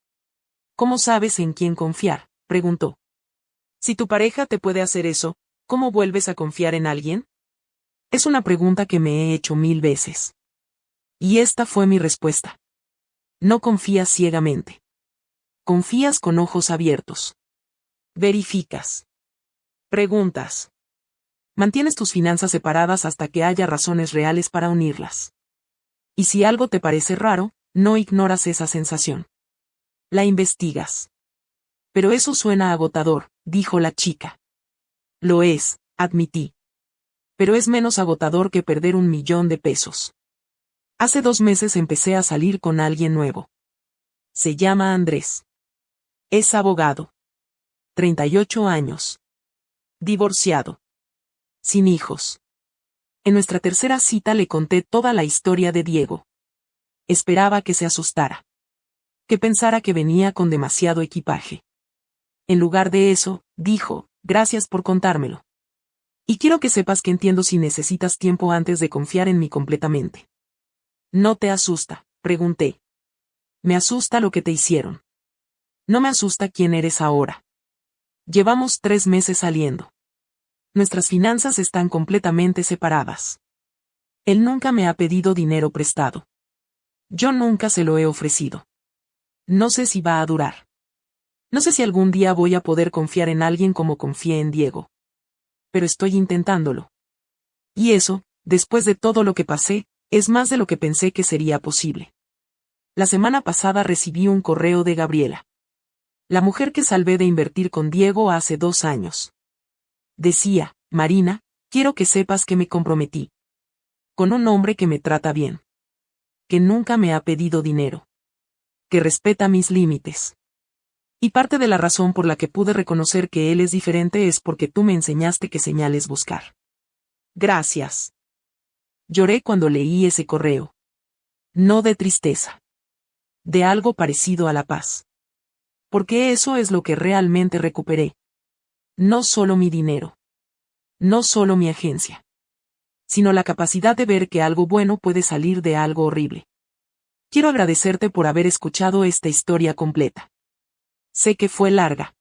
[SPEAKER 1] ¿Cómo sabes en quién confiar?, preguntó. Si tu pareja te puede hacer eso, ¿cómo vuelves a confiar en alguien? Es una pregunta que me he hecho 1000 veces. Y esta fue mi respuesta. No confías ciegamente. Confías con ojos abiertos. Verificas. Preguntas. Mantienes tus finanzas separadas hasta que haya razones reales para unirlas. Y si algo te parece raro, no ignoras esa sensación. La investigas. Pero eso suena agotador, dijo la chica. Lo es, admití. Pero es menos agotador que perder 1 millón de pesos. Hace 2 meses empecé a salir con alguien nuevo. Se llama Andrés. Es abogado. 38 años. Divorciado. Sin hijos. En nuestra tercera cita le conté toda la historia de Diego. Esperaba que se asustara. Que pensara que venía con demasiado equipaje. En lugar de eso, dijo, gracias por contármelo. Y quiero que sepas que entiendo si necesitas tiempo antes de confiar en mí completamente. ¿No te asusta?, pregunté. Me asusta lo que te hicieron. No me asusta quién eres ahora. Llevamos 3 meses saliendo. Nuestras finanzas están completamente separadas. Él nunca me ha pedido dinero prestado. Yo nunca se lo he ofrecido. No sé si va a durar. No sé si algún día voy a poder confiar en alguien como confié en Diego. Pero estoy intentándolo. Y eso, después de todo lo que pasé, es más de lo que pensé que sería posible. La semana pasada recibí un correo de Gabriela. La mujer que salvé de invertir con Diego hace 2 años. Decía, Marina, quiero que sepas que me comprometí. Con un hombre que me trata bien. Que nunca me ha pedido dinero. Que respeta mis límites. Y parte de la razón por la que pude reconocer que él es diferente es porque tú me enseñaste qué señales buscar. Gracias. Lloré cuando leí ese correo. No de tristeza. De algo parecido a la paz. Porque eso es lo que realmente recuperé. No solo mi dinero. No solo mi agencia, sino la capacidad de ver que algo bueno puede salir de algo horrible. Quiero agradecerte por haber escuchado esta historia completa. Sé que fue larga.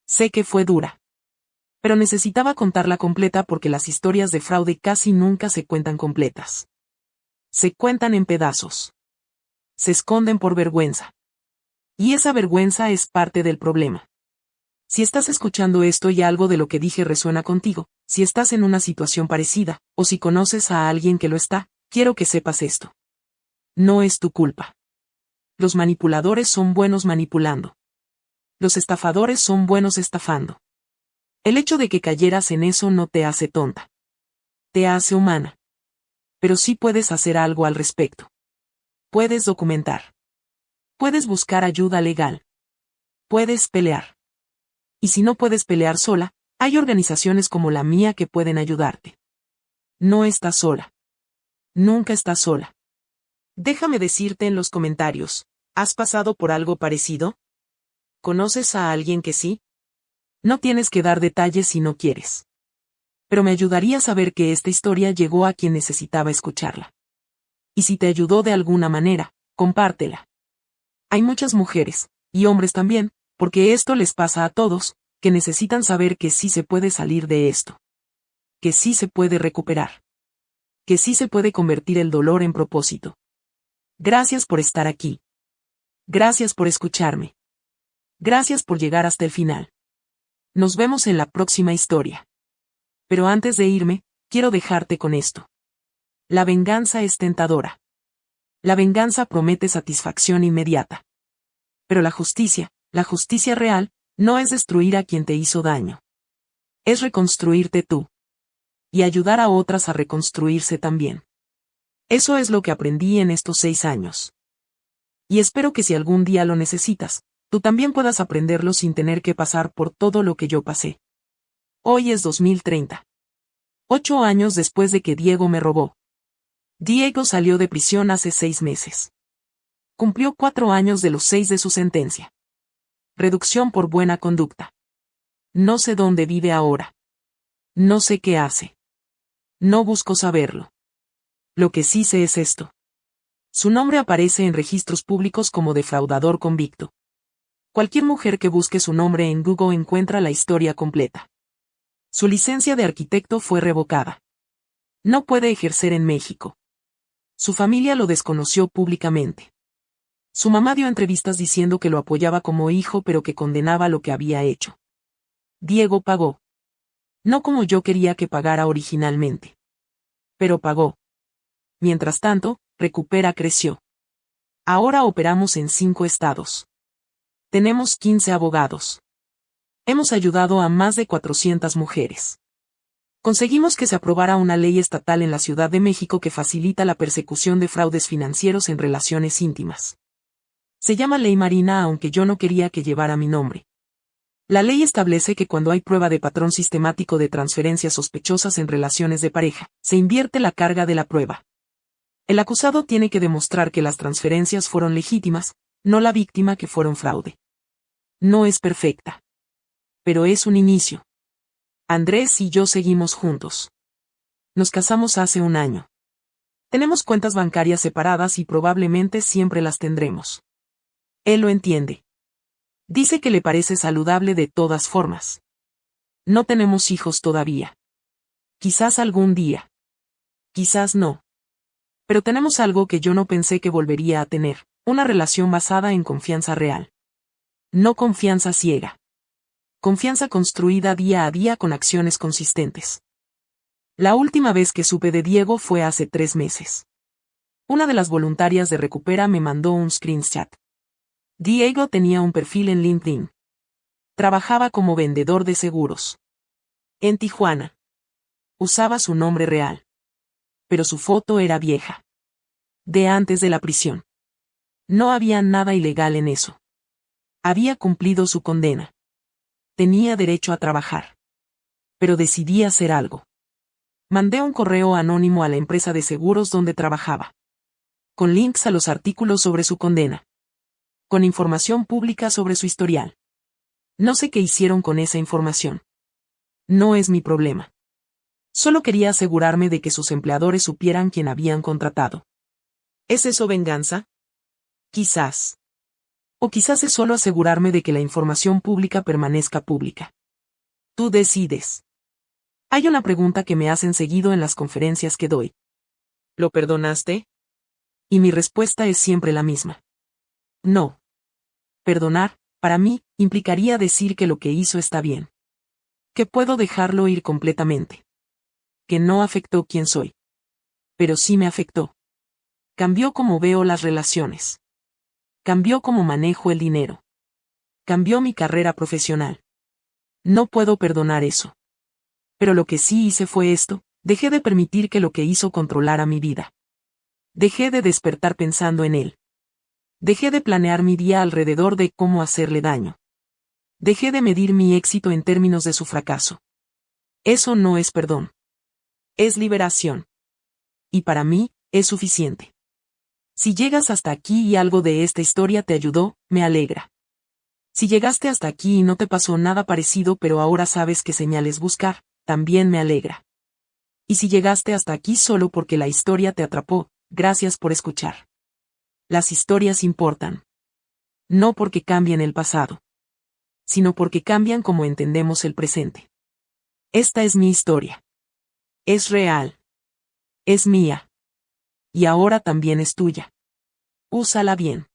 [SPEAKER 1] Sé que fue dura. Pero necesitaba contarla completa porque las historias de fraude casi nunca se cuentan completas. Se cuentan en pedazos. Se esconden por vergüenza. Y esa vergüenza es parte del problema. Si estás escuchando esto y algo de lo que dije resuena contigo, si estás en una situación parecida, o si conoces a alguien que lo está, quiero que sepas esto. No es tu culpa. Los manipuladores son buenos manipulando. Los estafadores son buenos estafando. El hecho de que cayeras en eso no te hace tonta. Te hace humana. Pero sí puedes hacer algo al respecto. Puedes documentar. Puedes buscar ayuda legal. Puedes pelear. Y si no puedes pelear sola, hay organizaciones como la mía que pueden ayudarte. No estás sola. Nunca estás sola. Déjame decirte en los comentarios, ¿has pasado por algo parecido? ¿Conoces a alguien que sí? No tienes que dar detalles si no quieres. Pero me ayudaría a saber que esta historia llegó a quien necesitaba escucharla. Y si te ayudó de alguna manera, compártela. Hay muchas mujeres, y hombres también, porque esto les pasa a todos, que necesitan saber que sí se puede salir de esto. Que sí se puede recuperar. Que sí se puede convertir el dolor en propósito. Gracias por estar aquí. Gracias por escucharme. Gracias por llegar hasta el final. Nos vemos en la próxima historia. Pero antes de irme, quiero dejarte con esto. La venganza es tentadora. La venganza promete satisfacción inmediata. Pero la justicia real, no es destruir a quien te hizo daño. Es reconstruirte tú. Y ayudar a otras a reconstruirse también. Eso es lo que aprendí en estos 6 años. Y espero que si algún día lo necesitas, tú también puedas aprenderlo sin tener que pasar por todo lo que yo pasé. Hoy es 2030. 8 años después de que Diego me robó. Diego salió de prisión hace 6 meses. Cumplió 4 años de los 6 de su sentencia. Reducción por buena conducta. No sé dónde vive ahora. No sé qué hace. No busco saberlo. Lo que sí sé es esto. Su nombre aparece en registros públicos como defraudador convicto. Cualquier mujer que busque su nombre en Google encuentra la historia completa. Su licencia de arquitecto fue revocada. No puede ejercer en México. Su familia lo desconoció públicamente. Su mamá dio entrevistas diciendo que lo apoyaba como hijo pero que condenaba lo que había hecho. Diego pagó. No como yo quería que pagara originalmente. Pero pagó. Mientras tanto, Recupera creció. Ahora operamos en 5 estados. Tenemos 15 abogados. Hemos ayudado a más de 400 mujeres. Conseguimos que se aprobara una ley estatal en la Ciudad de México que facilita la persecución de fraudes financieros en relaciones íntimas. Se llama Ley Marina aunque yo no quería que llevara mi nombre. La ley establece que cuando hay prueba de patrón sistemático de transferencias sospechosas en relaciones de pareja, se invierte la carga de la prueba. El acusado tiene que demostrar que las transferencias fueron legítimas, no la víctima que fueron fraude. No es perfecta. Pero es un inicio. Andrés y yo seguimos juntos. Nos casamos hace 1 año. Tenemos cuentas bancarias separadas y probablemente siempre las tendremos. Él lo entiende. Dice que le parece saludable de todas formas. No tenemos hijos todavía. Quizás algún día. Quizás no. Pero tenemos algo que yo no pensé que volvería a tener, una relación basada en confianza real. No confianza ciega. Confianza construida día a día con acciones consistentes. La última vez que supe de Diego fue hace 3 meses. Una de las voluntarias de Recupera me mandó un screenshot. Diego tenía un perfil en LinkedIn. Trabajaba como vendedor de seguros. En Tijuana. Usaba su nombre real. Pero su foto era vieja. De antes de la prisión. No había nada ilegal en eso. Había cumplido su condena. Tenía derecho a trabajar. Pero decidí hacer algo. Mandé un correo anónimo a la empresa de seguros donde trabajaba. Con links a los artículos sobre su condena. Con información pública sobre su historial. No sé qué hicieron con esa información. No es mi problema. Solo quería asegurarme de que sus empleadores supieran quién habían contratado. ¿Es eso venganza? Quizás. O quizás es solo asegurarme de que la información pública permanezca pública. Tú decides. Hay una pregunta que me hacen seguido en las conferencias que doy. ¿Lo perdonaste? Y mi respuesta es siempre la misma. No. Perdonar, para mí, implicaría decir que lo que hizo está bien. Que puedo dejarlo ir completamente. Que no afectó quién soy. Pero sí me afectó. Cambió cómo veo las relaciones. Cambió cómo manejo el dinero. Cambió mi carrera profesional. No puedo perdonar eso. Pero lo que sí hice fue esto, dejé de permitir que lo que hizo controlara mi vida. Dejé de despertar pensando en él. Dejé de planear mi día alrededor de cómo hacerle daño. Dejé de medir mi éxito en términos de su fracaso. Eso no es perdón. Es liberación. Y para mí, es suficiente. Si llegas hasta aquí y algo de esta historia te ayudó, me alegra. Si llegaste hasta aquí y no te pasó nada parecido pero ahora sabes qué señales buscar, también me alegra. Y si llegaste hasta aquí solo porque la historia te atrapó, gracias por escuchar. Las historias importan. No porque cambien el pasado, sino porque cambian como entendemos el presente. Esta es mi historia. Es real. Es mía. Y ahora también es tuya. Úsala bien.